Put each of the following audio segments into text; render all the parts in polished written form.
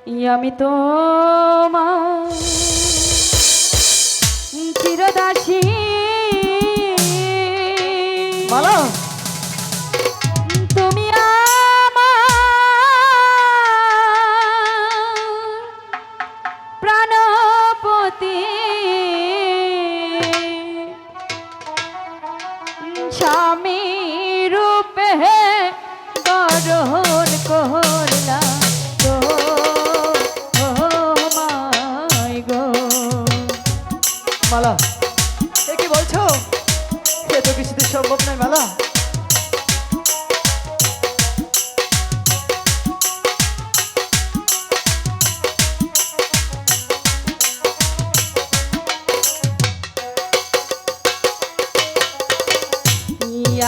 আমি তোমার চিরদাসী মালা তুমি আমার প্রাণপতি স্বামী রূপে গরহণ করলা মালা এ কি বলছো? এ তো কিছুতে সম্ভব নয় মালা।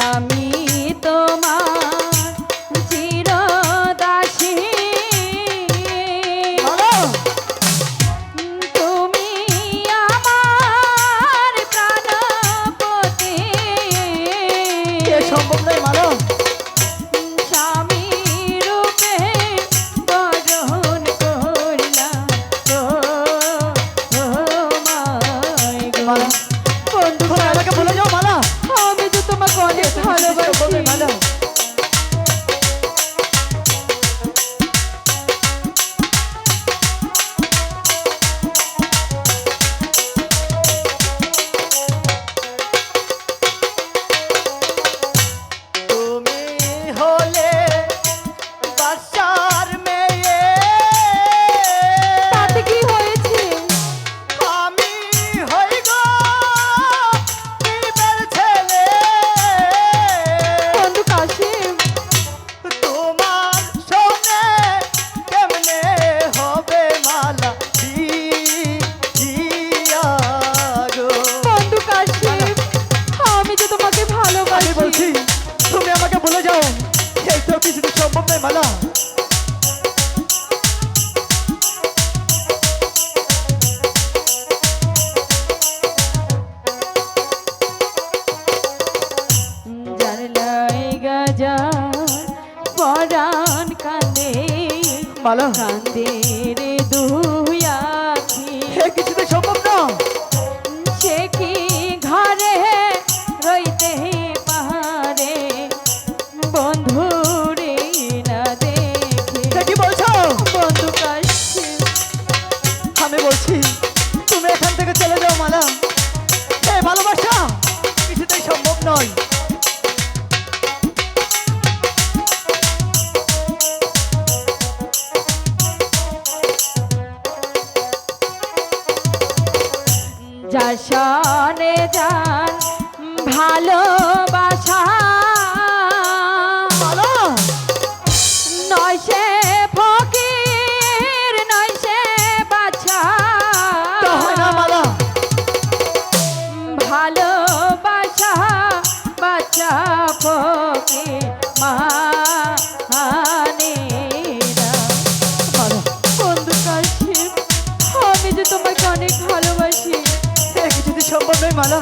আমি তোমার চিরদাসী মালা তুমি আমার প্রাণপতি এ সম্ভব নয় মালা। স্বামী রূপে বরণ করলা মালা বন্ধু তুমি আমাকে বলে যাও মালা। আমি তো তোমাকে অনেক সম্ভব ভালোবাসি নয় মালা। তুমি হলে বাদশার মেয়ে, তাতে কি হয়েছে? আমি হই গো গরিবের ছেলে। বন্ধু কাশিম তোমার সঙ্গে কেমনে হবে মালা দিয়া গো। বন্ধু কাশিম আমি তো তোমাকে আমি ভালোবাসি বলছি তুমি আমাকে বলে যাও, এই তো কিছুতে সম্ভব নয় মালা। জানলাই গাজার পরাণ কান্দে মালা কান্দে রে দুই আখি এ কিছুতে সম্ভব না। সে কি ঘরে রইতে পারে বন্ধু রে না দেখে এটা কি বলছো? বন্ধু কাশিম আমি বলছি তুমি এখান থেকে চলে যাও মালা। এই ভালোবাসা কিছুতেই সম্ভব নয়। যার সনে যান ভালোবাসা মালা নয় সে ফকির নয় সে বাছা তা হয় না মালা। ভালোবাসা বাচ্চা ফকির মানে না। মালা বন্ধু কাশিম আমি যে তোমাকে অনেক ভালোবাসি এ কিছুতে সম্ভব নয় মালা।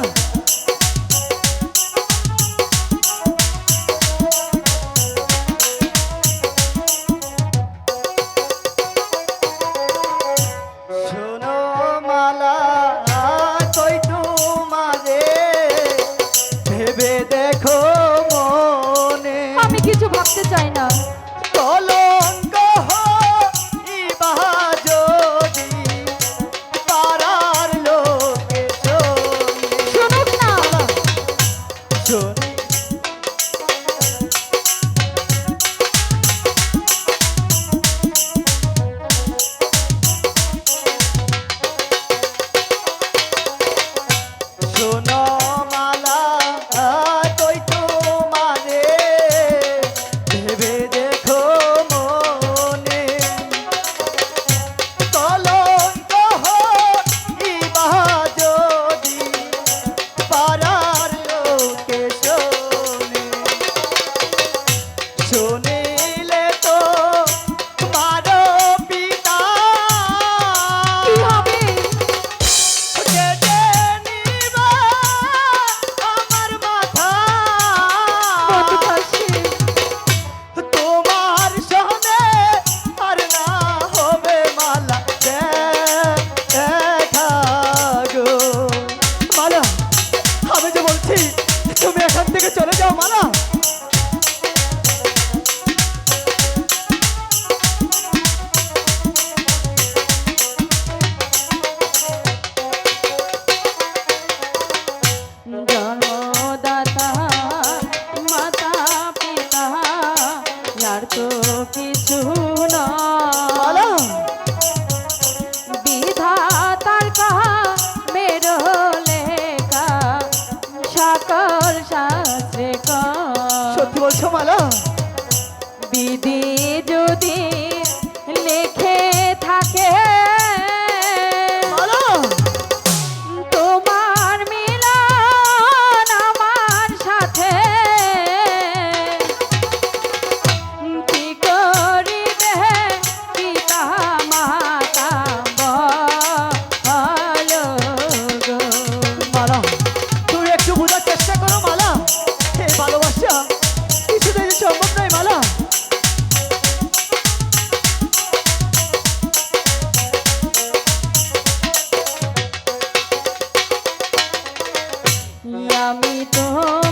তোর